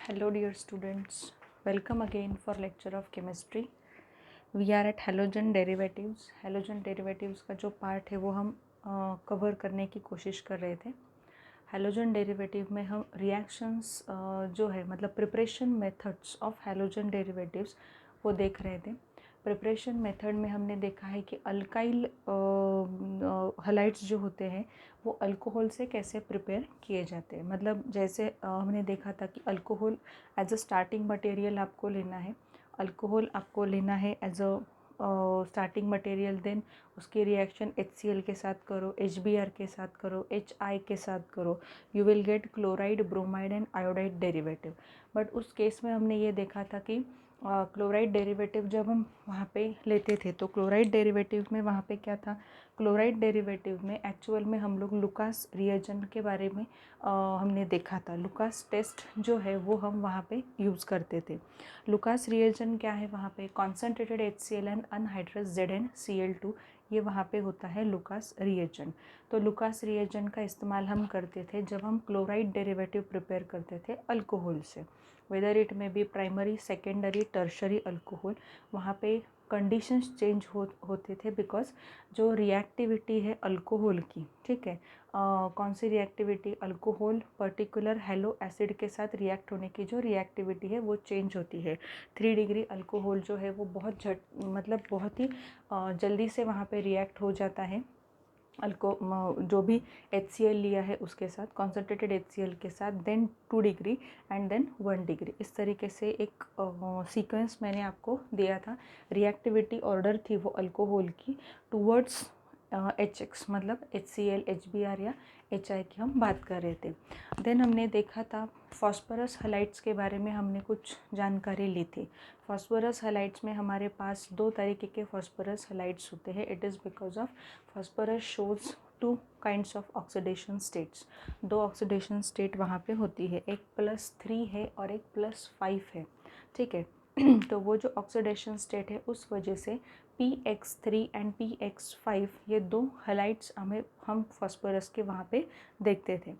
Hello dear students, welcome again for lecture of chemistry. We are at halogen derivatives. Halogen derivatives का जो part है वो हम cover करने की कोशिश कर रहे थे. हैलोजन डेरिवेटिव में हम रिएक्शंस जो है मतलब preparation methods of halogen derivatives वो देख रहे थे. प्रिपरेशन मेथड में हमने देखा है कि अल्काइल हलाइड्स जो होते हैं वो अल्कोहल से कैसे प्रिपेयर किए जाते हैं. मतलब जैसे हमने देखा था कि alcohol as a starting material आपको लेना है, अल्कोहल आपको लेना है as a starting material, then उसकी रिएक्शन HCl के साथ करो, HBr के साथ करो, HI के साथ करो, you will gate chloride, bromide and iodide derivative. But उस केस में हमने ये देखा था कि क्लोराइड डेरिवेटिव जब हम वहाँ पे लेते थे तो क्लोराइड डेरिवेटिव में वहाँ पे क्या था, क्लोराइड डेरिवेटिव में एक्चुअल में हम लोग लुकास रिएजेंट के बारे में हमने देखा था. लुकास टेस्ट जो है वो हम वहाँ पे यूज़ करते थे. लुकास रिएजेंट क्या है, वहाँ पे concentrated HCl and anhydrous ZnCl2, ये वहाँ पे होता है लुकास रिएजेंट. तो लुकास रिएजेंट का इस्तेमाल हम करते थे जब हम क्लोराइड डेरिवेटिव प्रिपेयर करते थे अल्कोहल से, whether it may be primary, secondary, tertiary alcohol. वहाँ पे कंडीशंस चेंज होते थे बिकॉज जो रिएक्टिविटी है अल्कोहल की, ठीक है, कौन सी reactivity, alcohol particular halo acid के साथ रिएक्ट होने की जो रिएक्टिविटी है वो चेंज होती है. 3 डिग्री अल्कोहल जो है वो बहुत बहुत ही जल्दी से वहाँ पे रिएक्ट हो जाता है जो भी HCl लिया है उसके साथ, कॉन्सेंट्रेटेड HCl के साथ, then 2 degree and then 1 degree. इस तरीके से एक सीक्वेंस मैंने आपको दिया था. रिएक्टिविटी ऑर्डर थी वो अल्कोहल की टूवर्ड्स HX, मतलब HCl, HBr या HI की हम बात कर रहे थे. देन हमने देखा था फॉस्फोरस हलाइड्स के बारे में हमने कुछ जानकारी ली थी. फॉस्फोरस हलाइड्स में हमारे पास 2 तरीके के फॉस्फोरस हलाइड्स होते हैं. It is because of phosphorus shows 2 kinds of oxidation states. 2 oxidation state वहाँ पे होती है, एक +3 है और एक +5 है, ठीक है. तो वो जो ऑक्सीडेशन स्टेट है उस वजह से PX3 एंड PX5 ये 2 हलाइड्स हम फॉस्फोरस के वहाँ पे देखते थे.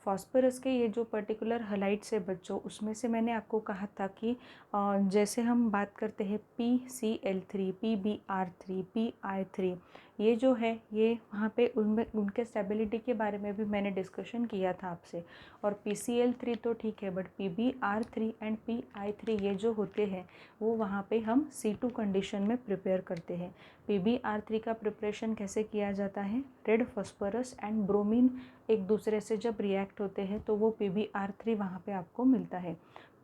फॉस्फोरस के ये जो पर्टिकुलर हलाइड्स है बच्चों, उसमें से मैंने आपको कहा था कि जैसे हम बात करते हैं PCl3, PBr3, PI3, ये जो है ये वहाँ पे उनमें उनके स्टेबिलिटी के बारे में भी मैंने डिस्कशन किया था आपसे. और PCl3 तो ठीक है, बट PBr3 एंड PI3 ये जो होते हैं वो वहाँ पे हम C2 कंडीशन में प्रिपेयर करते हैं. PBr3 का प्रिपरेशन कैसे किया जाता है, रेड फॉस्फोरस एंड ब्रोमीन एक दूसरे से जब रिएक्ट होते हैं तो वो PBr3 वहाँ पे आपको मिलता है.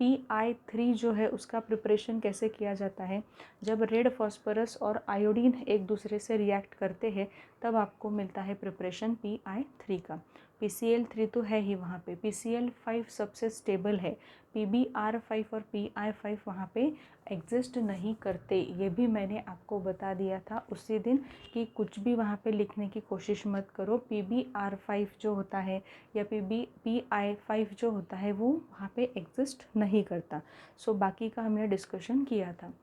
PI3 जो है उसका प्रिपरेशन कैसे किया जाता है, जब रेड फॉस्फोरस और आयोडीन एक दूसरे से रिएक्ट करते हैं तब आपको मिलता है प्रिपरेशन PI3 का. PCl3 तो है ही वहाँ पे, PCl5 सबसे स्टेबल है, PBr5 और PI5 वहाँ पे एग्जिस्ट नहीं करते. ये भी मैंने आपको बता दिया था उसी दिन कि कुछ भी वहाँ पे लिखने की कोशिश मत करो. PBr5 जो होता है या PI5 जो होता है वो वहाँ पे एग्जिस्ट नहीं करता. सो बाकी का हमने डिस्कशन किया था.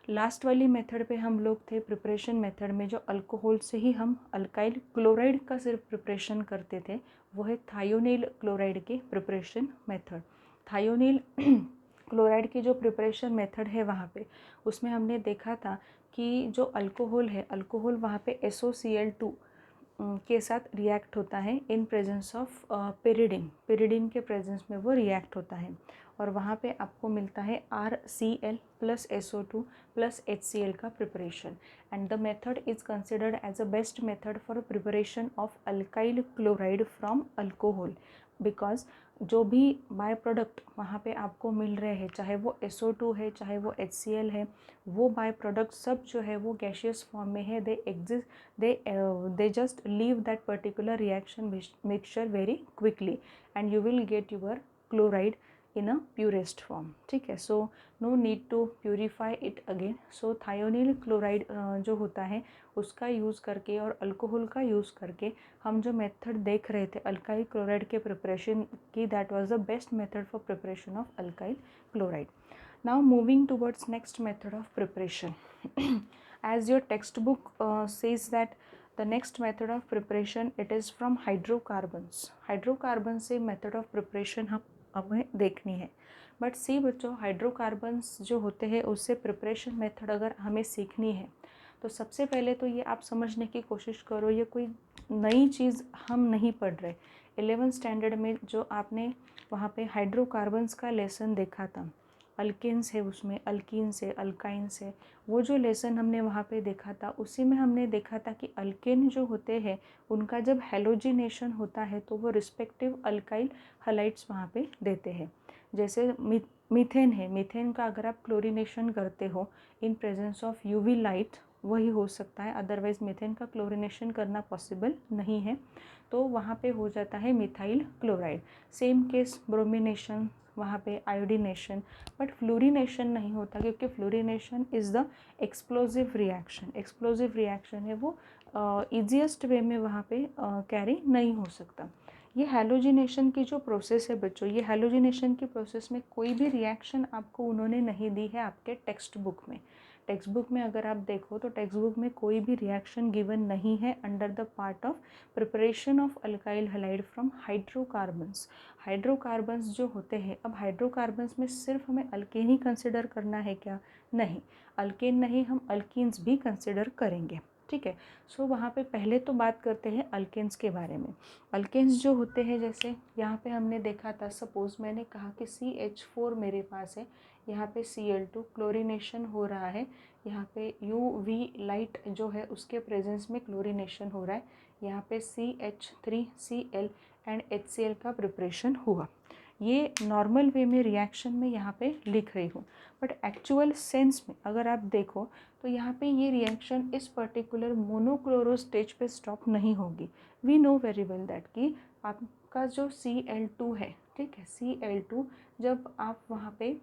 लास्ट वाली मेथड पे हम लोग थे प्रिपरेशन मेथड में, जो अल्कोहल से ही हम अल्काइल क्लोराइड का सिर्फ प्रिपरेशन करते थे, वो है थायोनिल क्लोराइड के प्रिपरेशन मेथड. थायोनिल क्लोराइड की जो प्रिपरेशन मेथड है वहाँ पे उसमें हमने देखा था कि जो अल्कोहल है, अल्कोहल वहाँ पे SOCl2 के साथ रिएक्ट होता है in presence of pyridine. Pyridine के प्रेजेंस में वो रिएक्ट होता है और वहाँ पे आपको मिलता है RCl + SO2 + HCl का preparation. And the method is considered as a best method for preparation of alkyl chloride from alcohol, because जो भी बाय प्रोडक्ट वहाँ पे आपको मिल रहे हैं, चाहे वो SO2 है चाहे वो HCl है, वो बाय प्रोडक्ट सब जो है वो गैशियस फॉर्म में है. They exist, they just leave that particular reaction mixture very quickly and you will get your chloride in a purest form, ठीक है. So no need to purify it again. So thionyl chloride जो होता है उसका use करके और alcohol का use करके हम जो मेथड देख रहे थे अल्काइल क्लोराइड के प्रिपरेशन की, that was the best method for preparation of alkyl chloride. Now moving towards next method of preparation. As your textbook says that the next method of preparation, it is from hydrocarbons. Hydrocarbon से method of preparation हम हमें देखनी है। But सी बच्चों, hydrocarbons जो होते हैं उससे प्रिपरेशन मेथड अगर हमें सीखनी है तो सबसे पहले तो ये आप समझने की कोशिश करो, ये कोई नई चीज़ हम नहीं पढ़ रहे। 11th स्टैंडर्ड में जो आपने वहाँ पे हाइड्रोकार्बन्स का लेसन देखा था, अल्केन्स है उसमें, अल्कीन्स है, अल्काइन्स है, वो जो लेसन हमने वहाँ पे देखा था उसी में हमने देखा था कि अल्केन जो होते हैं उनका जब हेलोजिनेशन होता है तो वो रिस्पेक्टिव अल्काइल हलाइड्स वहाँ पे देते हैं। जैसे मीथेन है, मीथेन का अगर आप क्लोरीनेशन करते हो in presence of UV light वही हो सकता है, अदरवाइज मीथेन का क्लोरीनेशन करना पॉसिबल नहीं है, तो वहाँ पे हो जाता है methyl chloride. Same case bromination, वहाँ पे आयोडीनेशन, बट फ्लोरीनेशन नहीं होता क्योंकि fluorination is the explosive reaction. Explosive reaction है, वो ईजीएस्ट वे में वहाँ पे कैरी नहीं हो सकता। ये हैलोजिनेशन की जो प्रोसेस है बच्चों, ये हैलोजिनेशन की प्रोसेस में कोई भी रिएक्शन आपको उन्होंने नहीं दी है आपके टेक्स्ट बुक में। टेक्स्ट बुक में अगर आप देखो तो टेक्स्ट बुक में कोई भी रिएक्शन गिवन नहीं है under the part of preparation of alkyl halide from hydrocarbons. Hydrocarbons जो होते हैं, अब हाइड्रोकार्बन्स में सिर्फ हमें अल्केन ही कंसिडर करना है क्या? नहीं, अल्केन नहीं, हम अल्कीन्स भी कंसिडर करेंगे। ठीक है, सो वहाँ पे पहले तो बात करते हैं अल्केन्स के बारे में। अल्केन्स जो होते हैं, जैसे यहाँ पे हमने देखा था, सपोज मैंने कहा कि CH4 मेरे पास है, यहाँ पे Cl2 क्लोरीनेशन हो रहा है, यहाँ पे UV लाइट जो है उसके प्रेजेंस में क्लोरीनेशन हो रहा है, यहाँ पे CH3Cl एंड HCl का प्रिपरेशन हुआ। ये नॉर्मल वे में रिएक्शन में यहाँ पे लिख रही हूँ, बट एक्चुअल सेंस में अगर आप देखो तो यहाँ पे ये रिएक्शन इस पर्टिकुलर मोनोक्लोरो स्टेज पे स्टॉप नहीं होगी। We know very well that कि आपका जो Cl2 है, ठीक है, Cl2 जब आप वहाँ पे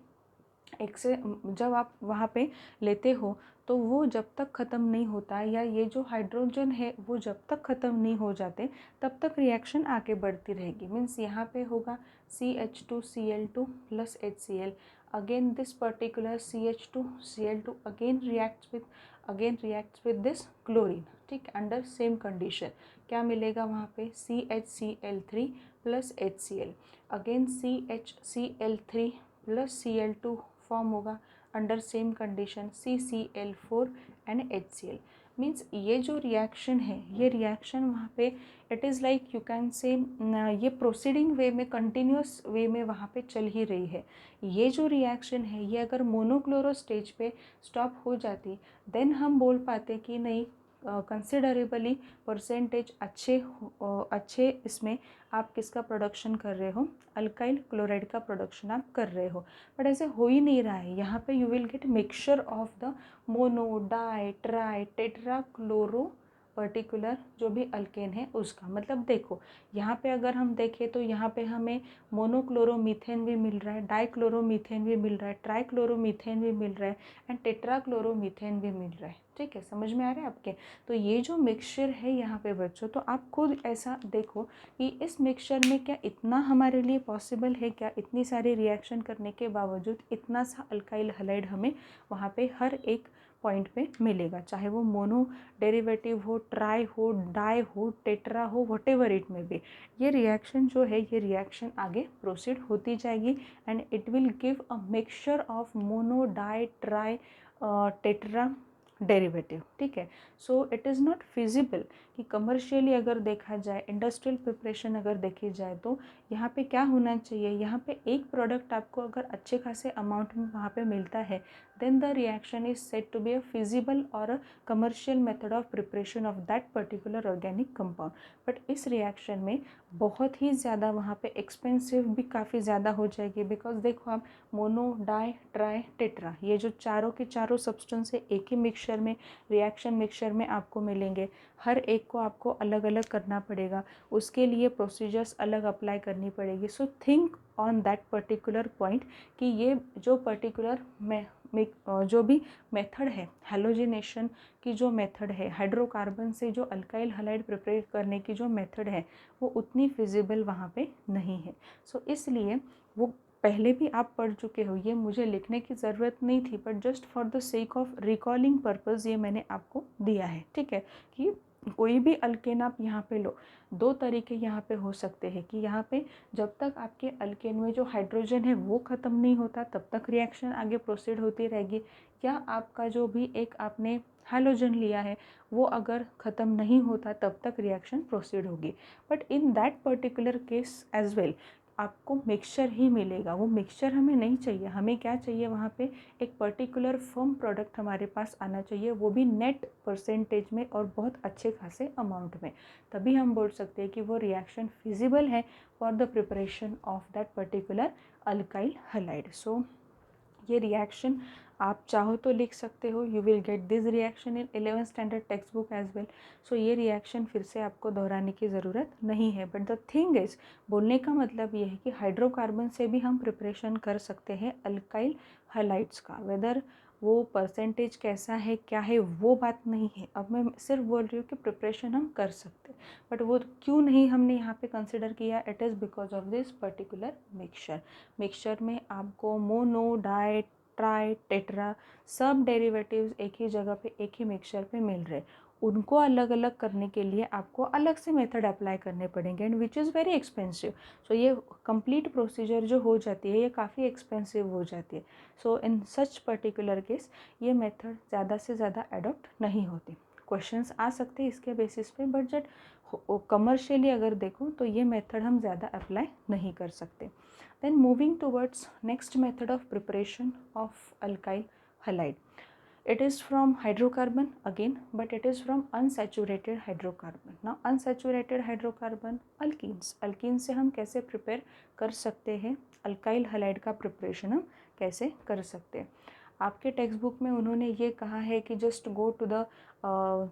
जब आप वहाँ पे लेते हो तो वो जब तक ख़त्म नहीं होता, या ये जो हाइड्रोजन है वो जब तक ख़त्म नहीं हो जाते तब तक रिएक्शन आगे बढ़ती रहेगी। मीन्स यहाँ पे होगा CH2Cl2 plus HCl, again this particular CH2Cl2 again reacts with this chlorine. ठीक, अंडर सेम कंडीशन क्या मिलेगा वहाँ पे? CHCl3 plus HCl, again CHCl3 plus Cl2 form होगा under same condition CCl4 and HCl। Means ये जो रिएक्शन है, ये रिएक्शन वहाँ पे it is like you can say ये प्रोसीडिंग वे में, कंटिन्यूस वे में वहाँ पे चल ही रही है। ये जो रिएक्शन है ये अगर मोनोक्लोरो स्टेज पे स्टॉप हो जाती देन हम बोल पाते कि नहीं, कंसिडरेबली परसेंटेज अच्छे इसमें आप किसका प्रोडक्शन कर रहे हो? अल्काइल क्लोराइड का प्रोडक्शन आप कर रहे हो। बट ऐसे हो ही नहीं रहा है। यहाँ पे you will get mixture of the mono, di, tri, tetra chloro particular जो भी अल्केन है उसका। मतलब देखो यहाँ पे अगर हम देखें तो यहाँ पे हमें मोनोक्लोरोमीथेन भी मिल रहा है, डाइक्लोरोमीथेन भी मिल रहा है, ट्राइक्लोरोमीथेन भी मिल रहा है एंड टेट्राक्लोरोमीथेन भी मिल रहा है। ठीक है, समझ में आ रहा है आपके? तो ये जो मिक्सचर है यहाँ पे बच्चों, तो आप खुद ऐसा देखो कि इस मिक्सचर में क्या इतना हमारे लिए पॉसिबल है क्या? इतनी सारी रिएक्शन करने के बावजूद इतना सा अल्काइल हैलाइड हमें वहाँ पे हर एक पॉइंट पे मिलेगा, चाहे वो मोनो डेरिवेटिव हो, ट्राई हो, डाई हो, टेट्रा हो, व्हाटएवर इट में बी। ये रिएक्शन जो है, ये रिएक्शन आगे प्रोसीड होती जाएगी and it will give a mixture of mono, di, tri, tetra derivative. ठीक है, so it is not feasible कि कमर्शियली अगर देखा जाए, इंडस्ट्रियल प्रिपरेशन अगर देखी जाए तो यहाँ पे क्या होना चाहिए? यहाँ पे एक प्रोडक्ट आपको अगर अच्छे खासे अमाउंट में वहाँ पे मिलता है then the reaction is said to be a feasible or a commercial method of preparation of that particular organic compound। But इस रिएक्शन में बहुत ही ज़्यादा वहाँ पे एक्सपेंसिव भी काफ़ी ज़्यादा हो जाएगी, बिकॉज देखो आप मोनो, डाई, ट्राई, टेट्रा, ये जो चारों के चारों सब्सटेंस है एक ही मिक्सचर में, रिएक्शन मिक्सचर में आपको मिलेंगे, हर एक को आपको अलग अलग करना पड़ेगा, उसके लिए प्रोसीजर्स अलग अप्लाई करनी पड़ेगी। So think on that particular point कि ये जो पर्टिकुलर जो भी मेथड है हैलोजिनेशन की, जो मेथड है हाइड्रोकार्बन से जो अल्काइल हैलाइड प्रिपेयर करने की जो मेथड है वो उतनी फिजिबल वहाँ पे नहीं है। सो इसलिए वो पहले भी आप पढ़ चुके हो, ये मुझे लिखने की ज़रूरत नहीं थी, but just for the sake of recalling purpose ये मैंने आपको दिया है। ठीक है, कि कोई भी अल्केन आप यहाँ पे लो, दो तरीके यहाँ पे हो सकते हैं कि यहाँ पे जब तक आपके अल्केन में जो हाइड्रोजन है वो ख़त्म नहीं होता तब तक रिएक्शन आगे प्रोसीड होती रहेगी, या आपका जो भी एक आपने हाइड्रोजन लिया है वो अगर ख़त्म नहीं होता तब तक रिएक्शन प्रोसीड होगी। But in that particular case as well आपको मिक्सचर ही मिलेगा। वो मिक्सचर हमें नहीं चाहिए, हमें क्या चाहिए वहाँ पे एक पर्टिकुलर फर्म प्रोडक्ट हमारे पास आना चाहिए, वो भी नेट परसेंटेज में और बहुत अच्छे खासे अमाउंट में। तभी हम बोल सकते हैं कि वो रिएक्शन फिजिबल है for the preparation of that particular alkyl halide. So ये रिएक्शन आप चाहो तो लिख सकते हो, you will get this reaction in 11th standard text book as well. So ये रिएक्शन फिर से आपको दोहराने की ज़रूरत नहीं है। बट द थिंग इज, बोलने का मतलब ये है कि हाइड्रोकार्बन से भी हम प्रिपरेशन कर सकते हैं अल्काइल हैलाइड्स का। वेदर वो परसेंटेज कैसा है क्या है वो बात नहीं है, अब मैं सिर्फ बोल रही हूँ कि प्रिपरेशन हम कर सकते। बट वो क्यों नहीं हमने यहाँ पे कंसिडर किया, it is because of this particular mixture में आपको मोनो, डाई, ट्राई, टेट्रा सब डेरिवेटिव्स एक ही जगह पे एक ही मिक्सचर पे मिल रहे। उनको अलग अलग करने के लिए आपको अलग से मेथड अप्लाई करने पड़ेंगे and which is very expensive. So ये कंप्लीट प्रोसीजर जो हो जाती है ये काफ़ी एक्सपेंसिव हो जाती है। सो इन सच पर्टिकुलर केस ये मेथड ज़्यादा से ज़्यादा अडॉप्ट नहीं होती। क्वेश्चंस आ सकते हैं इसके बेसिस पे, बट जब कमर्शियली अगर देखो तो ये मेथड हम ज़्यादा अप्लाई नहीं कर सकते। Then moving towards next method of preparation of alkyl halide. It is from hydrocarbon again, but it is from unsaturated hydrocarbon. Now unsaturated hydrocarbon alkenes. Alkenes से हम कैसे prepare कर सकते हैं, alkyl halide का preparation हम कैसे कर सकते हैं। आपके टेक्स्ट बुक में उन्होंने ये कहा है कि just go to the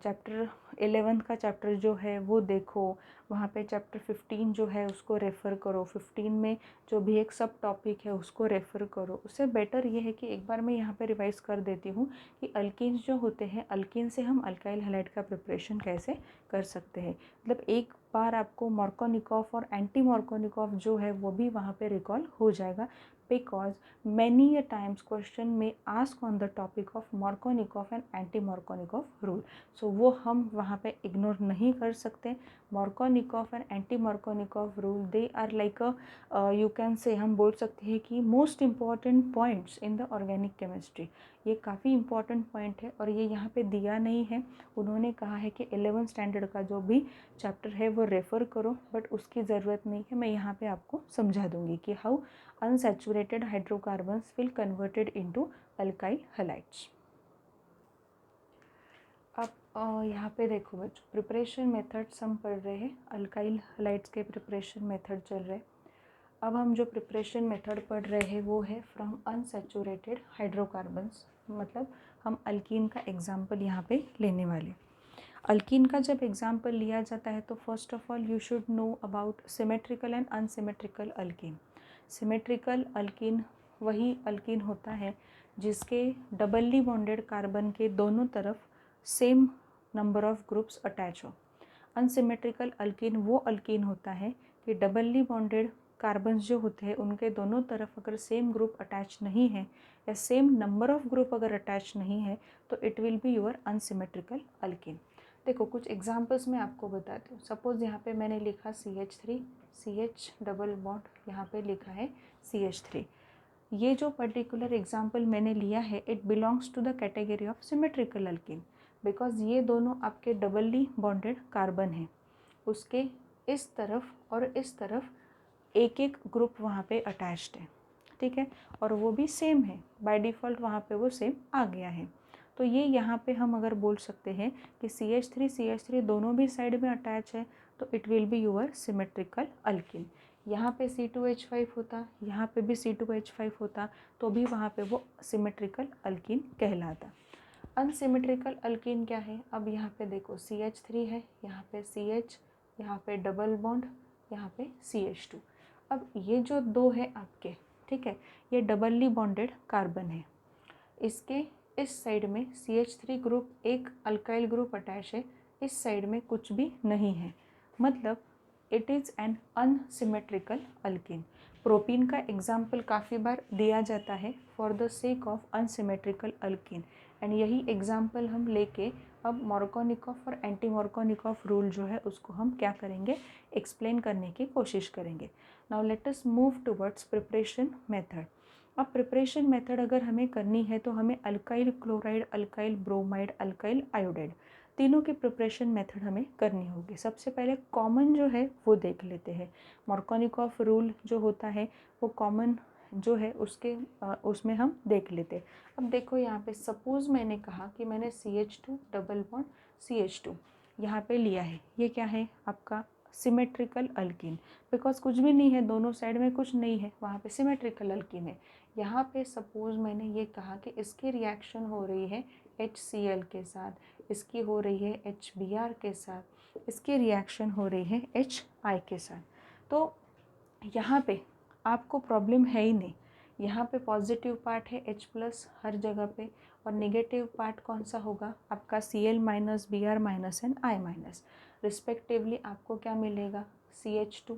chapter 11 का चैप्टर जो है वो देखो, वहाँ पे चैप्टर 15 जो है उसको रेफ़र करो, 15 में जो भी एक सब टॉपिक है उसको रेफ़र करो। उससे बेटर ये है कि एक बार मैं यहाँ पे रिवाइज़ कर देती हूँ कि अल्कीन्स जो होते हैं, अल्कीन से हम अल्काइल हैलाइड का प्रिपरेशन कैसे कर सकते हैं। मतलब एक बार आपको मार्कोनिकॉफ और एंटी मार्कोनिकॉफ जो है वो भी वहाँ पे रिकॉल हो जाएगा, because many a times question may ask on the topic of Markovnikov and anti-Markovnikov rule. So वो हम वहाँ पे ignore नहीं कर सकते। Markovnikov and anti-Markovnikov rule they are like a you can say, हम बोल सकते हैं कि most important points in the organic chemistry। ये काफ़ी इम्पॉर्टेंट पॉइंट है और ये यहाँ पे दिया नहीं है। उन्होंने कहा है कि 11th स्टैंडर्ड का जो भी चैप्टर है वो रेफ़र करो, बट उसकी ज़रूरत नहीं है। मैं यहाँ पे आपको समझा दूँगी कि how unsaturated hydrocarbons will converted into alkyl halides। अब यहाँ पे देखो बच्चों, प्रिपरेशन मेथड्स हम पढ़ रहे हैं, अल्काइल हलाइड्स के प्रिपरेशन मेथड चल रहे। अब हम जो प्रिपरेशन मेथड पढ़ रहे हैं वो है फ्रॉम अनसैचुरेटेड हाइड्रोकार्बन्स, मतलब हम अल्कीन का एग्जाम्पल यहाँ पे लेने वाले। अल्कीन का जब एग्जाम्पल लिया जाता है तो first of all you should know about symmetrical and unsymmetrical alkyne. Symmetrical alkyne वही अल्कीन होता है जिसके डबली बॉन्डेड कार्बन के दोनों तरफ same number of groups attach हो। अनसिमेट्रिकल अल्कीन वो अल्कीन होता है कि डबली बॉन्डेड कार्बन्स जो होते हैं उनके दोनों तरफ अगर सेम ग्रुप अटैच नहीं है या सेम नंबर ऑफ ग्रुप अगर अटैच नहीं है तो it will be your unsymmetrical alkyne. देखो कुछ एग्जांपल्स मैं आपको बताती हूँ। सपोज़ यहाँ पे मैंने लिखा CH3, CH डबल बॉन्ड यहाँ पे लिखा है CH3। ये जो पर्टिकुलर एग्जांपल मैंने लिया है it belongs to the category of symmetrical alkene, because ये दोनों आपके डबली बॉन्डेड कार्बन हैं, उसके इस तरफ और इस तरफ एक एक ग्रुप वहाँ पे अटैच्ड है, ठीक है, और वो भी सेम है, बाय डिफ़ॉल्ट वहाँ पे वो सेम आ गया है। तो ये यहाँ पे हम अगर बोल सकते हैं कि CH3 दोनों भी साइड में अटैच है तो it will be your symmetrical alkyne. यहाँ पे C2H5 होता, यहाँ पे भी C2H5 होता तो भी वहाँ पे वो सिमेट्रिकल अल्कीन कहलाता। अनसिमेट्रिकल अल्कीन क्या है, अब यहाँ पे देखो CH3 है, यहाँ पे CH, यहाँ पे डबल बॉन्ड, यहाँ पे CH2। अब ये जो दो है आपके, ठीक है, ये डबली बॉन्डेड कार्बन है, इसके इस साइड में CH3 ग्रुप एक अल्काइल ग्रुप अटैच है, इस साइड में कुछ भी नहीं है, मतलब it is an unsymmetrical alkyne. Propene का एग्जाम्पल काफ़ी बार दिया जाता है for the sake of unsymmetrical alkyne, and यही एग्जाम्पल हम लेके अब मॉर्कोनिकॉफ और एंटी मॉर्कोनिकॉफ रूल जो है उसको हम क्या करेंगे, एक्सप्लेन करने की कोशिश करेंगे। Now let us move towards preparation method. अब प्रिपरेशन मेथड अगर हमें करनी है तो हमें alkyl chloride, alkyl bromide, alkyl iodide तीनों की प्रिपरेशन मेथड हमें करनी होगी। सबसे पहले कॉमन जो है वो देख लेते हैं। मॉर्कोनिकॉफ रूल जो होता है वो कॉमन जो है उसमें हम देख लेते हैं। अब देखो यहाँ पे सपोज़ मैंने कहा कि मैंने CH2 डबल बॉन्ड CH2 यहाँ पे लिया है। ये क्या है आपका सिमेट्रिकल अल्कीन, बिकॉज कुछ भी नहीं है, दोनों साइड में कुछ नहीं है, वहाँ पे सिमेट्रिकल अल्कीन है। यहाँ पे सपोज़ मैंने ये कहा कि इसकी रिएक्शन हो रही है HCl के साथ, इसकी हो रही है HBr के साथ, इसकी रिएक्शन हो रही है HI के साथ। तो यहाँ पे आपको प्रॉब्लम है ही नहीं। यहाँ पे पॉजिटिव पार्ट है H+ हर जगह पे, और नेगेटिव पार्ट कौन सा होगा आपका Cl minus, Br minus and I minus respectively. आपको क्या मिलेगा CH2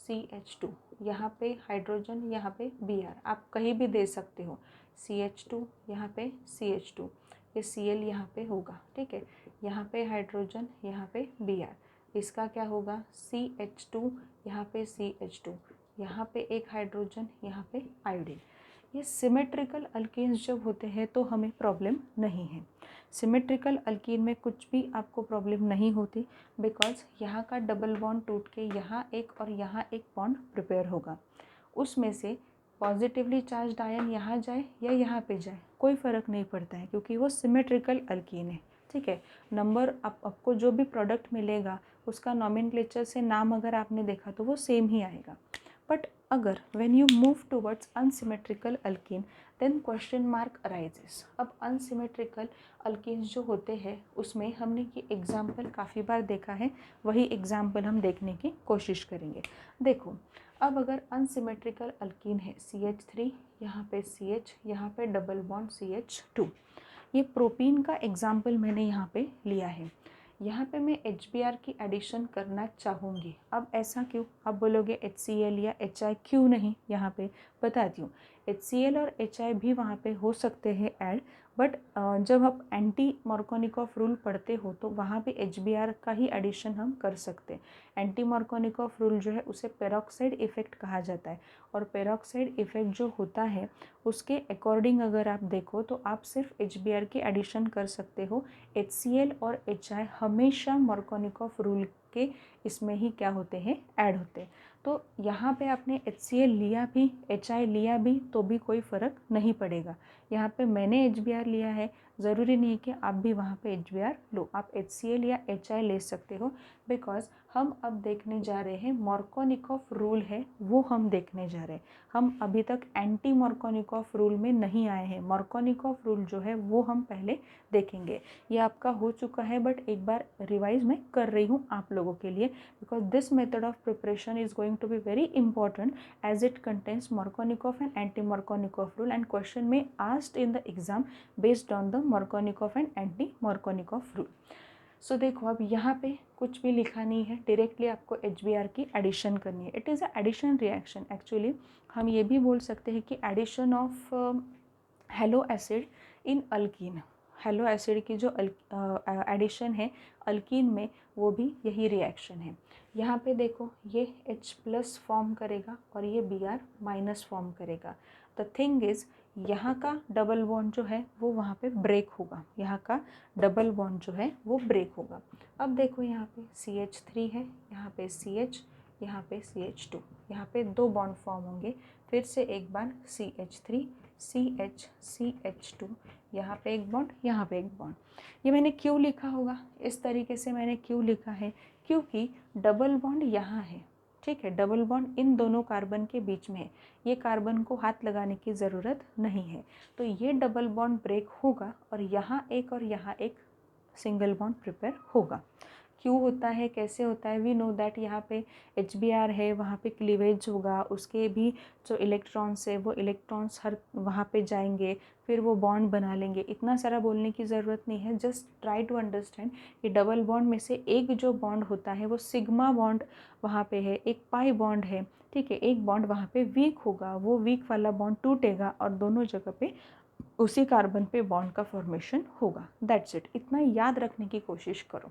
CH2, यहाँ पे हाइड्रोजन, यहाँ पे Br, आप कहीं भी दे सकते हो। CH2 यहाँ पे CH2, ये Cl यहाँ पे होगा, ठीक है। यहाँ पे हाइड्रोजन, यहाँ पे Br, इसका क्या होगा CH2, यहाँ पे CH2, यहाँ पे एक हाइड्रोजन, यहाँ पे आयोडीन। ये सिमेट्रिकल अल्कीन्स जब होते हैं तो हमें प्रॉब्लम नहीं है। सिमेट्रिकल अल्कीन में कुछ भी आपको प्रॉब्लम नहीं होती, बिकॉज यहाँ का डबल बॉन्ड टूट के यहाँ एक और यहाँ एक बॉन्ड प्रिपेयर होगा। उसमें से पॉजिटिवली चार्ज आयन यहाँ जाए या यहाँ पे जाए कोई फ़र्क नहीं पड़ता है, क्योंकि वो सिमेट्रिकल अल्कीन है, ठीक है। नंबर आपको जो भी प्रोडक्ट मिलेगा उसका नॉमेनक्लेचर से नाम अगर आपने देखा तो वो सेम ही आएगा। बट अगर when you move towards unsymmetrical alkene then question mark arises. अब अनसिमेट्रिकल अल्कीन्स जो होते हैं उसमें हमने ये एग्जाम्पल काफ़ी बार देखा है, वही एग्जाम्पल हम देखने की कोशिश करेंगे। देखो अब अगर अनसिमेट्रिकल अल्कीन है CH3, यहाँ पे CH, यहाँ पे डबल बॉन्ड CH2, ये प्रोपीन का एग्जाम्पल मैंने यहाँ पे लिया है। यहाँ पे मैं HBr की एडिशन करना चाहूँगी। अब ऐसा क्यों, आप बोलोगे HCl या HI क्यों नहीं, यहाँ पे बताती हूँ। HCl और HI भी वहाँ पे हो सकते हैं ऐड, बट जब आप एंटी मॉर्कोनिकॉफ रूल पढ़ते हो तो वहाँ पे HBr का ही एडिशन हम कर सकते हैं। एंटी मॉर्कोनिकॉफ रूल जो है उसे पेरोक्साइड इफ़ेक्ट कहा जाता है, और पेरोक्साइड इफ़ेक्ट जो होता है उसके अकॉर्डिंग अगर आप देखो तो आप सिर्फ HBr की एडिशन कर सकते हो। HCl और HI हमेशा मॉर्कोनिकॉफ रूल के इसमें ही क्या होते हैं, ऐड होते हैं। तो यहाँ पे आपने HCl लिया भी, HI लिया भी तो भी कोई फ़र्क नहीं पड़ेगा। यहाँ पे मैंने HBr लिया है, ज़रूरी नहीं कि आप भी वहाँ पे HBr लो, आप HCl या HI ले सकते हो, बिकॉज हम अब देखने जा रहे हैं मॉर्कोनिकॉफ रूल है वो हम देखने जा रहे हैं। हम अभी तक एंटी मॉर्कोनिकॉफ रूल में नहीं आए हैं। मॉर्कोनिकॉफ रूल जो है वो हम पहले देखेंगे। ये आपका हो चुका है, बट एक बार रिवाइज मैं कर रही हूँ आप लोगों के लिए, because this method of preparation is going to be very important as it contains Markovnikov and anti Markovnikov rule, and question में asked in the exam based on the Markovnikov and anti Markovnikov rule. So देखो अब यहाँ पे कुछ भी लिखा नहीं है, डायरेक्टली आपको HBr की एडिशन करनी है। It is a addition reaction. Actually हम ये भी बोल सकते हैं कि addition of halo acid in alkene, halo acid की जो एडिशन है अल्कीन में वो भी यही रिएक्शन है। यहाँ पे देखो ये H+ फॉर्म करेगा और ये Br माइनस फॉर्म करेगा। द थिंग इज़ यहाँ का डबल बॉन्ड जो है वो वहाँ पे ब्रेक होगा, यहाँ का डबल बॉन्ड जो है वो ब्रेक होगा। अब देखो यहाँ पे CH3 है, यहाँ पे CH, यहाँ पे CH2, यहाँ पे दो बॉन्ड फॉर्म होंगे। फिर से एक बार CH3 CH CH2, यहाँ पे एक बॉन्ड, यहाँ पे एक बॉन्ड। ये मैंने क्यों लिखा होगा, इस तरीके से मैंने क्यों लिखा है, क्योंकि डबल बॉन्ड यहाँ है, ठीक है। डबल बॉन्ड इन दोनों कार्बन के बीच में है, ये कार्बन को हाथ लगाने की ज़रूरत नहीं है। तो ये डबल बॉन्ड ब्रेक होगा और यहाँ एक सिंगल बॉन्ड प्रिपेयर होगा। क्यों होता है, कैसे होता है, वी नो दैट यहाँ पे HBr है, वहाँ पे क्लीवेज होगा, उसके भी जो इलेक्ट्रॉन्स है वो इलेक्ट्रॉन्स हर वहाँ पे जाएंगे, फिर वो बॉन्ड बना लेंगे। इतना सारा बोलने की ज़रूरत नहीं है, जस्ट ट्राई टू अंडरस्टैंड कि डबल बॉन्ड में से एक जो बॉन्ड होता है वो सिग्मा बॉन्ड वहाँ पे है, एक पाई बॉन्ड है, ठीक है, एक बॉन्ड वहाँ पे वीक होगा, वो वीक वाला बॉन्ड टूटेगा और दोनों जगह पे उसी कार्बन पे बॉन्ड का फॉर्मेशन होगा। दैट्स इट, इतना याद रखने की कोशिश करो।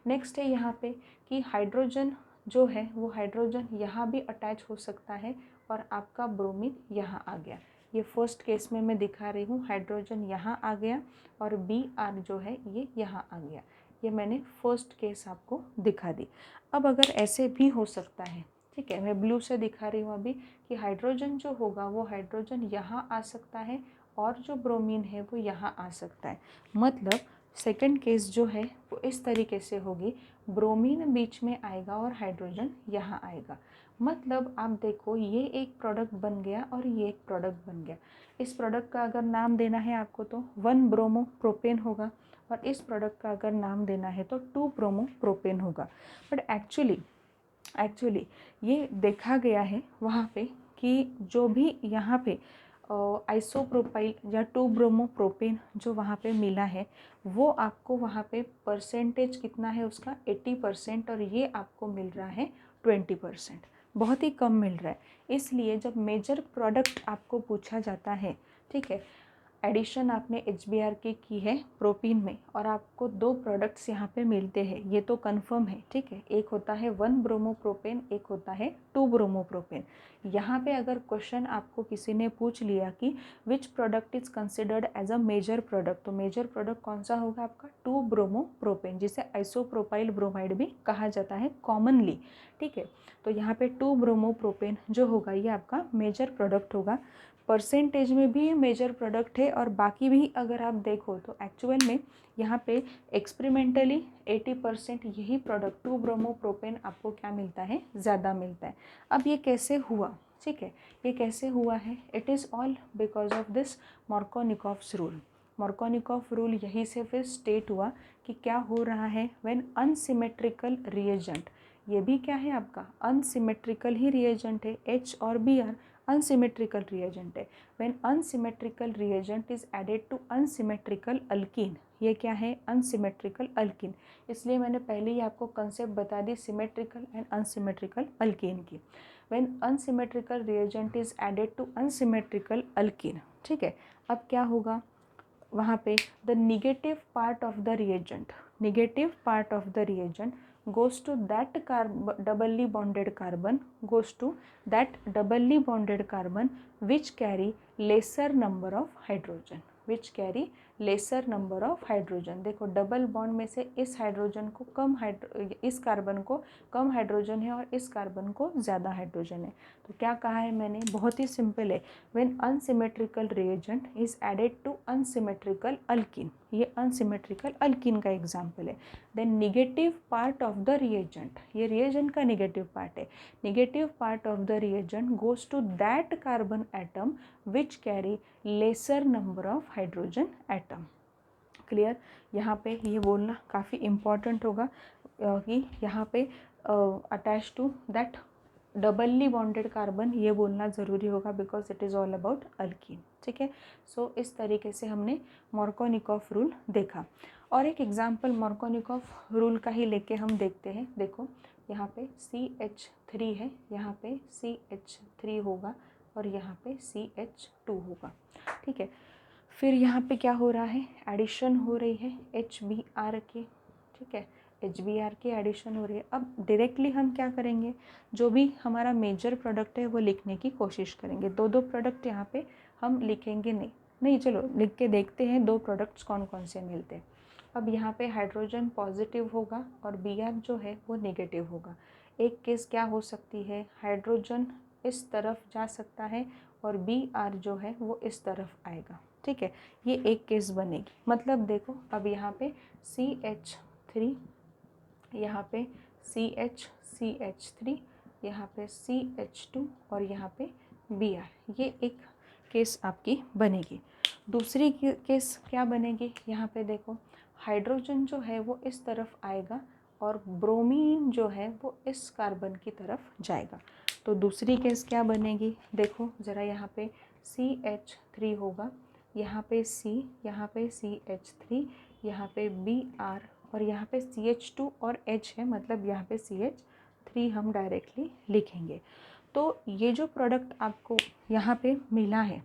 नेक्स्ट है यहाँ पे कि हाइड्रोजन जो है वो हाइड्रोजन यहाँ भी अटैच हो सकता है और आपका ब्रोमीन यहाँ आ गया। ये फर्स्ट केस में मैं दिखा रही हूँ, हाइड्रोजन यहाँ आ गया और Br जो है ये यहाँ आ गया। ये मैंने फर्स्ट केस आपको दिखा दी। अब अगर ऐसे भी हो सकता है, ठीक है, मैं ब्लू से दिखा रही हूँ अभी कि हाइड्रोजन जो होगा वो हाइड्रोजन यहाँ आ सकता है और जो ब्रोमीन है वो यहाँ आ सकता है। मतलब सेकंड केस जो है वो इस तरीके से होगी, ब्रोमीन बीच में आएगा और हाइड्रोजन यहाँ आएगा। मतलब आप देखो ये एक प्रोडक्ट बन गया और ये एक प्रोडक्ट बन गया। इस प्रोडक्ट का अगर नाम देना है आपको तो 1 ब्रोमो प्रोपेन होगा और इस प्रोडक्ट का अगर नाम देना है तो 2 ब्रोमो प्रोपेन होगा। बट एक्चुअली ये देखा गया है वहाँ पे कि जो भी यहाँ पे आइसोप्रोपाइल या 2 ब्रोमो प्रोपेन जो वहाँ पे मिला है वो आपको वहाँ पे परसेंटेज कितना है उसका 80% और ये आपको मिल रहा है 20%, बहुत ही कम मिल रहा है। इसलिए जब मेजर प्रोडक्ट आपको पूछा जाता है, ठीक है, एडिशन आपने HBr की है प्रोपीन में और आपको 2 प्रोडक्ट्स यहाँ पे मिलते हैं, ये तो कंफर्म है, ठीक है। एक होता है 1 ब्रोमो प्रोपेन, एक होता है 2 ब्रोमो प्रोपेन। यहाँ पे अगर क्वेश्चन आपको किसी ने पूछ लिया कि which product is considered as a major product, तो मेजर प्रोडक्ट कौन सा होगा आपका 2 ब्रोमो प्रोपेन, जिसे आइसोप्रोपाइल ब्रोमाइड भी कहा जाता है कॉमनली, ठीक है। तो यहाँ पे 2 ब्रोमो प्रोपेन जो होगा ये आपका मेजर प्रोडक्ट होगा। परसेंटेज में भी ये मेजर प्रोडक्ट है और बाकी भी अगर आप देखो तो एक्चुअल में यहाँ पे एक्सपेरिमेंटली 80% यही प्रोडक्ट 2 ब्रोमो प्रोपेन आपको क्या मिलता है, ज़्यादा मिलता है। अब ये कैसे हुआ, ठीक है, ये कैसे हुआ है, it is all because of this Markovnikov's rule. Markovnikov rule यही से फिर स्टेट हुआ कि क्या हो रहा है व्हेन अनसिमेट्रिकल रिएजेंट, ये भी क्या है आपका अनसिमेट्रिकल ही रिएजेंट है, H और Br अनसिमेट्रिकल रिएजेंट है। When unsymmetrical reagent is added to unsymmetrical alkene, ये क्या है अनसिमेट्रिकल अल्कीन। इसलिए मैंने पहले ही आपको कंसेप्ट बता दी सिमेट्रिकल एंड अनसिमेट्रिकल अल्कीन की। When unsymmetrical reagent is added to unsymmetrical alkene, ठीक है। अब क्या होगा वहाँ पे the negative part of the reagent, negative part of the reagent goes to that doubly bonded carbon, goes to that doubly bonded carbon which carry lesser number of hydrogen, which carry lesser number of hydrogen। देखो double bond में से इस hydrogen को इस carbon को कम hydrogen है और इस कार्बन को ज़्यादा हाइड्रोजन है। तो क्या कहा है मैंने, बहुत ही सिंपल है, when unsymmetrical reagent is added to unsymmetrical alkene, ये अनसिमेट्रिकल अल्कीन का एग्जाम्पल है। Then negative part of the reagent, ये रिएजेंट का निगेटिव पार्ट है, negative part of the reagent goes to that carbon atom which carry lesser number of hydrogen atom. Clear, यहाँ पे ये बोलना काफ़ी इम्पॉर्टेंट होगा कि यहाँ पे attach to that doubly bonded carbon, ये बोलना ज़रूरी होगा because it is all about alkene, ठीक है। सो इस तरीके से हमने मार्कोनिकॉफ रूल देखा। और एक एग्जाम्पल मार्कोनिकॉफ रूल का ही लेके हम देखते हैं। देखो यहाँ पे CH3 है, यहाँ पे CH3 होगा और यहाँ पे CH2 होगा, ठीक है। फिर यहाँ पे क्या हो रहा है, एडिशन हो रही है HBr की, ठीक है, HBr की एडिशन हो रही है। अब डायरेक्टली हम क्या करेंगे, जो भी हमारा मेजर प्रोडक्ट है वो लिखने की कोशिश करेंगे। 2 प्रोडक्ट यहाँ पे हम लिखेंगे नहीं, चलो लिख के देखते हैं 2 प्रोडक्ट्स कौन कौन से मिलते हैं। अब यहाँ पे हाइड्रोजन पॉजिटिव होगा और Br जो है वो नेगेटिव होगा। एक केस क्या हो सकती है, हाइड्रोजन इस तरफ जा सकता है और Br जो है वो इस तरफ आएगा, ठीक है, ये एक केस बनेगी। मतलब देखो अब यहाँ पे CH3, यहाँ पे CH3, यहाँ पे CH2 और यहाँ पे Br, ये एक केस आपकी बनेगी। दूसरी केस क्या बनेगी, यहाँ पे देखो हाइड्रोजन जो है वो इस तरफ आएगा और ब्रोमीन जो है वो इस कार्बन की तरफ जाएगा। तो दूसरी केस क्या बनेगी, देखो ज़रा यहाँ पे CH3 होगा, यहाँ पे C, यहाँ पे CH3, यहाँ पे Br और यहाँ पे CH2 और H है, मतलब यहाँ पे CH3 हम डायरेक्टली लिखेंगे। तो ये जो प्रोडक्ट आपको यहाँ पे मिला है,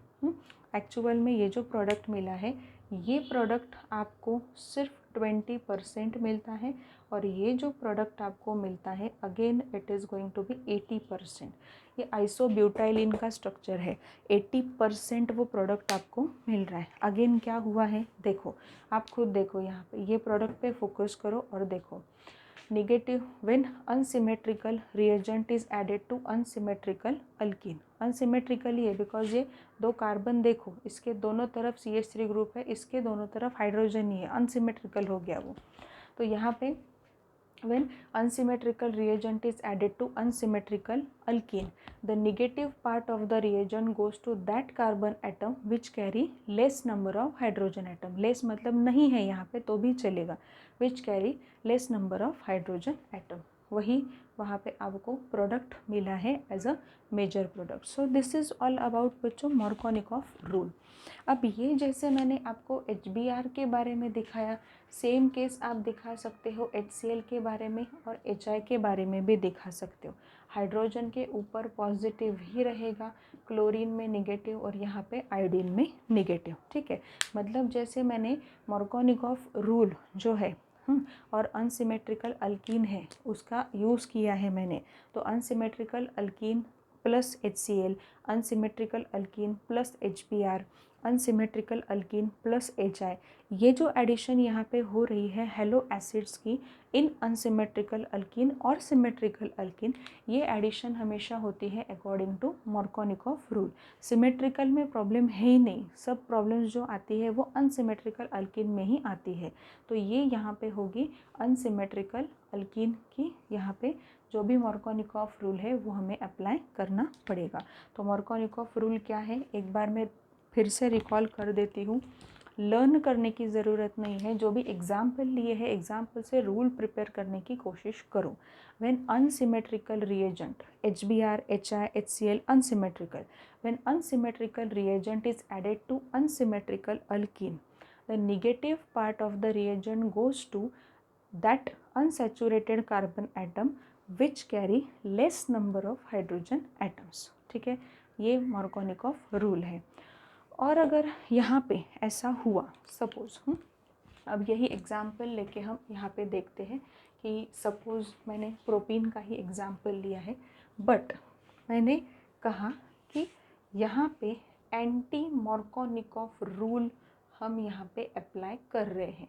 एक्चुअल में ये जो प्रोडक्ट मिला है, ये प्रोडक्ट आपको सिर्फ 20% मिलता है, और ये जो प्रोडक्ट आपको मिलता है again it is going to be 80%। ये आइसोब्यूटाइलिन का स्ट्रक्चर है, 80% वो प्रोडक्ट आपको मिल रहा है। अगेन क्या हुआ है, देखो आप खुद देखो, यहाँ पे ये प्रोडक्ट पे फोकस करो और देखो, negative when unsymmetrical reagent is added to unsymmetrical alkene. Unsymmetrical ही है बिकॉज ये दो कार्बन देखो, इसके दोनों तरफ CH3 ग्रुप है, इसके दोनों तरफ हाइड्रोजन ही है, अनसिमेट्रिकल हो गया वो। तो यहाँ पे when unsymmetrical reagent is added to unsymmetrical alkene, the negative part of the reagent goes to that carbon atom which carry less number of hydrogen atom। less मतलब नहीं है यहाँ पे तो भी चलेगा, which carry less number of hydrogen atom। वही वहाँ पे आपको प्रोडक्ट मिला है as a major product. So this is all about बच्चों मार्कोनिकॉफ रूल। अब ये जैसे मैंने आपको HBr के बारे में दिखाया, सेम केस आप दिखा सकते हो HCl के बारे में और HI के बारे में भी दिखा सकते हो। हाइड्रोजन के ऊपर पॉजिटिव ही रहेगा, क्लोरीन में नेगेटिव और यहाँ पे आयोडीन में नेगेटिव। ठीक है, मतलब जैसे मैंने मार्कोनिकॉफ रूल जो है और अनसिमेट्रिकल अल्कीन है उसका यूज़ किया है मैंने। तो unsymmetrical alkyne plus HCl, unsymmetrical alkyne plus HBr, unsymmetrical alkyne plus HI, ये जो एडिशन यहाँ पे हो रही है हेलो एसिड्स की इन अनसिमेट्रिकल अल्कीन और सिमेट्रिकल अल्कीन, ये एडिशन हमेशा होती है according to Markovnikov rule. Symmetrical में प्रॉब्लम है ही नहीं, सब प्रॉब्लम्स जो आती है वो अनसिमेट्रिकल अल्कीन में ही आती है। तो ये यहाँ पे होगी अनसिमेट्रिकल अल्कीन की, यहाँ पे जो भी मार्कोनिकॉफ रूल है वो हमें अप्लाई करना पड़ेगा। तो मार्कोनिकॉफ रूल क्या है, एक बार मैं फिर से रिकॉल कर देती हूँ, लर्न करने की ज़रूरत नहीं है, जो भी एग्जाम्पल लिए है एग्जाम्पल से रूल प्रिपेयर करने की कोशिश करो। When unsymmetrical reagent HBr, HI, HCl unsymmetrical, when unsymmetrical reagent is added to unsymmetrical alkene, the negative part of the reagent goes to that unsaturated carbon atom which carry less number of hydrogen atoms। ठीक है, ये Markovnikov rule है। और अगर यहाँ पे ऐसा हुआ सपोज, अब यही एग्जाम्पल लेके हम यहाँ पे देखते हैं कि सपोज मैंने प्रोपीन का ही एग्जाम्पल लिया है, बट मैंने कहा कि यहाँ पे एंटी मार्कोनिकॉफ रूल हम यहाँ पे अप्लाई कर रहे हैं।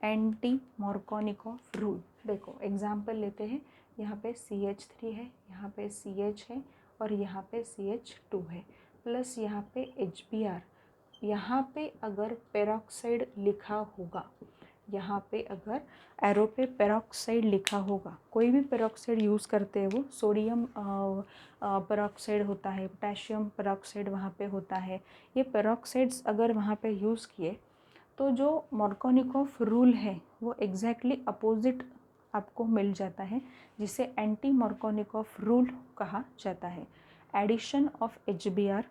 एंटी मार्कोनिकॉफ रूल, देखो एग्जाम्पल लेते हैं, यहाँ पे CH3 है, यहाँ पे CH है और यहाँ पे CH2 है, प्लस यहाँ पे HBr। यहाँ पे अगर पेरोक्साइड लिखा होगा, यहाँ पे अगर एरो पे पेरोक्साइड लिखा होगा, कोई भी पेरोक्साइड यूज़ करते हैं वो, सोडियम पेरोक्साइड होता है, पोटेशियम पेरोक्साइड वहाँ पे होता है, ये पेरोक्साइड्स अगर वहाँ पे यूज़ किए तो जो मार्कोनिकॉफ रूल है वो एग्जैक्टली अपोजिट आपको मिल जाता है, जिसे एंटी मार्कोनिकॉफ रूल कहा जाता है। Addition of HBr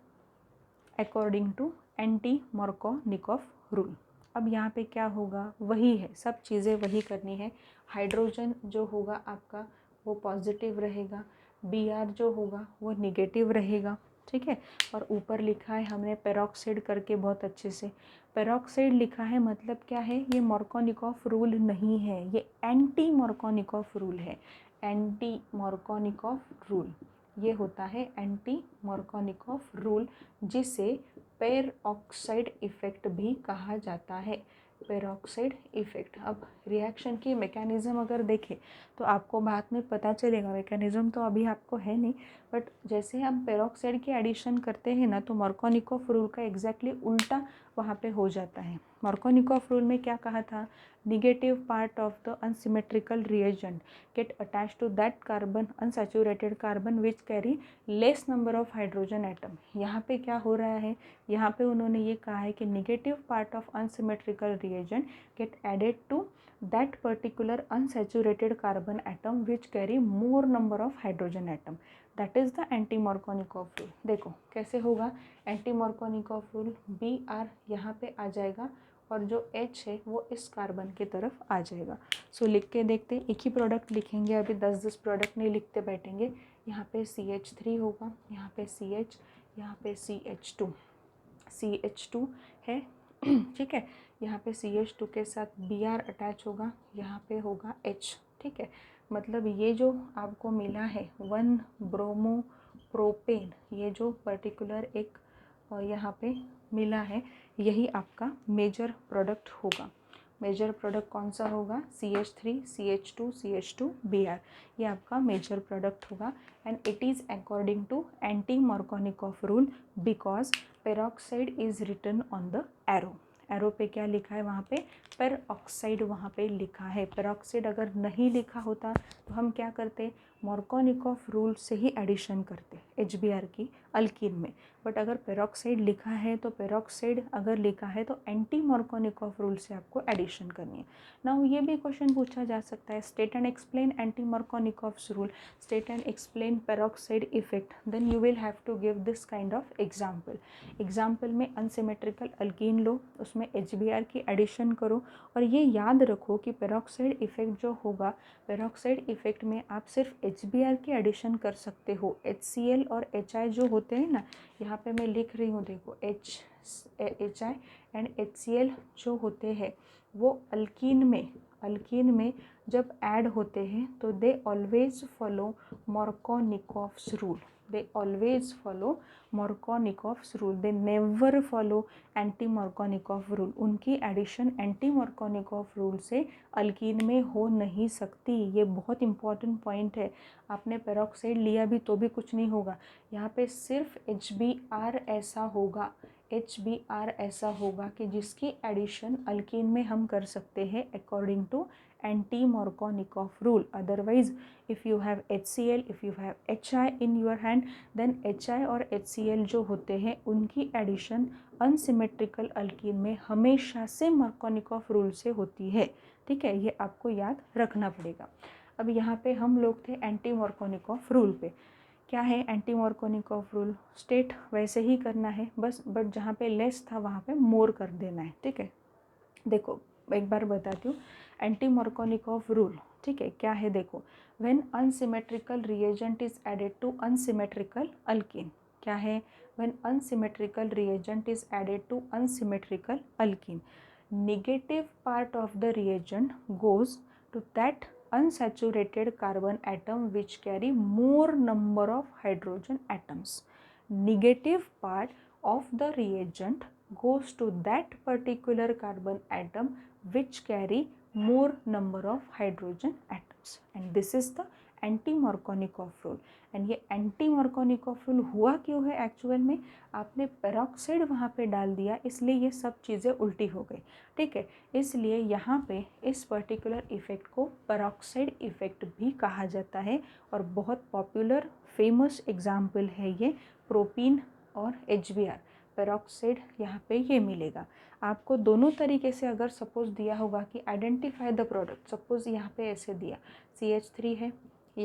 according to anti Markovnikov rule. अब यहाँ पे क्या होगा, वही है, सब चीज़ें वही करनी है। हाइड्रोजन जो होगा आपका वो पॉजिटिव रहेगा, Br जो होगा वो नेगेटिव रहेगा। ठीक है, और ऊपर लिखा है हमने पेरोक्साइड करके बहुत अच्छे से, पेरोक्साइड लिखा है मतलब क्या है, ये मार्कोनिकॉफ रूल नहीं है, ये एंटी मार्कोनिकॉफ रूल है। एंटी मार्कोनिकॉफ रूल ये होता है एंटी मार्कोनिकॉफ रूल, जिसे पेरोक्साइड इफ़ेक्ट भी कहा जाता है। Peroxide effect. अब रिएक्शन की मैकेनिज़्म अगर देखें तो आपको बाद में पता चलेगा, मैकेनिज़्म तो अभी आपको है नहीं, बट जैसे हम पेरोक्साइड की एडिशन करते हैं ना तो मार्कोनिकॉफ रूल का एग्जैक्टली उल्टा वहाँ पे हो जाता है। मार्कोनिकॉफ रूल में क्या कहा था, negative part of the unsymmetrical reagent get attached to that carbon unsaturated carbon which carry less number of hydrogen atom। यहाँ पे क्या हो रहा है, यहाँ पे उन्होंने ये कहा है कि negative part of unsymmetrical reagent get added to that particular unsaturated carbon atom which carry more number of hydrogen atom, that is the anti Markovnikov rule। देखो कैसे होगा, एंटी मार्कोनिकॉफ रूल Br यहाँ पे आ जाएगा और जो H है वो इस कार्बन की तरफ आ जाएगा। सो लिख के देखते, एक ही प्रोडक्ट लिखेंगे, अभी 10-10 प्रोडक्ट नहीं लिखते बैठेंगे, यहाँ पे CH3 होगा, यहाँ पे CH, यहाँ पे CH2, CH2 है ठीक है। यहाँ पे CH2 के साथ Br अटैच होगा, यहाँ पे होगा H, ठीक है। मतलब ये जो आपको मिला है 1 ब्रोमो प्रोपेन, ये जो पर्टिकुलर एक यहाँ पे मिला है, यही आपका मेजर प्रोडक्ट होगा। मेजर प्रोडक्ट कौन सा होगा? CH3, CH2, CH2, Br, ये आपका मेजर प्रोडक्ट होगा। And it is according to anti Markovnikov rule because peroxide is written on the arrow. Arrow पे क्या लिखा है? वहाँ पे पेरऑक्साइड वहाँ पे लिखा है। पेरऑक्साइड अगर नहीं लिखा होता तो हम क्या करते? मार्कोनिकॉफ रूल से ही एडिशन करते HBr की अल्कीन में। बट अगर पेरोक्साइड लिखा है तो पेरोक्साइड अगर लिखा है तो एंटी मार्कोनिकॉफ रूल से आपको एडिशन करनी है। नाउ ये भी क्वेश्चन पूछा जा सकता है, state and explain anti Markovnikov rule, state and explain peroxide effect, then you will have to give this kind of example. Example में अनसिमेट्रिकल अल्कीन लो, उसमें HBr की एडिशन करो, और ये याद रखो कि पेरोक्साइड इफेक्ट जो होगा, पेरोक्साइड इफेक्ट में आप सिर्फ HBr की एडिशन कर सकते हो। HCl और HI जो होते हैं ना, यहाँ पे मैं लिख रही हूँ, देखो HI एंड HCl जो होते हैं वो अल्कीन में जब ऐड होते हैं तो they always follow Markovnikov's rule. They always follow Markovnikov's rule, they never follow anti Markovnikov rule. उनकी एडिशन एंटी मार्कोनिकॉफ रूल से अल्कीन में हो नहीं सकती। ये बहुत इंपॉर्टेंट पॉइंट है। आपने पेरोक्साइड लिया भी तो भी कुछ नहीं होगा, यहाँ पे सिर्फ HBr ऐसा होगा, HBr ऐसा होगा कि जिसकी एडिशन अल्कीन में हम कर सकते हैं according to anti Markovnikov rule. Otherwise if you have HCl, if you have HI in your hand, then HI और HCl जो होते हैं उनकी एडिशन अनसिमेट्रिकल अल्कीन में हमेशा से मार्कोनिकॉफ रूल से होती है, ठीक है। ये आपको याद रखना पड़ेगा। अब यहाँ पे हम लोग थे एंटी मार्कोनिकॉफ रूल पे। क्या है एंटी मार्कोनिकॉफ रूल? स्टेट वैसे ही करना है बस, बट जहाँ पे लेस था वहाँ पे मोर कर देना है, ठीक है। देखो एक बार बताती हूँ एंटी मार्कोनिकॉफ रूल, ठीक है। क्या है देखो, when unsymmetrical reagent is added to unsymmetrical alkene. क्या है? When unsymmetrical reagent is added to unsymmetrical alkene, negative part of the reagent goes to that unsaturated carbon atom which carry more number of hydrogen atoms. Negative part of the reagent goes to that particular carbon atom which carry more number of hydrogen atoms, and this is the anti Markovnikov rule. And ये anti Markovnikov rule हुआ क्यों है? Actual में आपने peroxide वहाँ पे डाल दिया, इसलिए ये सब चीज़ें उल्टी हो गई, ठीक है। इसलिए यहाँ पे इस पर्टिकुलर इफ़ेक्ट को पेरोक्साइड इफ़ेक्ट भी कहा जाता है, और बहुत पॉपुलर फेमस एग्जाम्पल है ये प्रोपीन और HBr। पेरोक्साइड यहाँ पे ये मिलेगा आपको दोनों तरीके से। अगर सपोज दिया होगा कि आइडेंटिफाई द प्रोडक्ट, सपोज यहाँ पे ऐसे दिया CH3 है,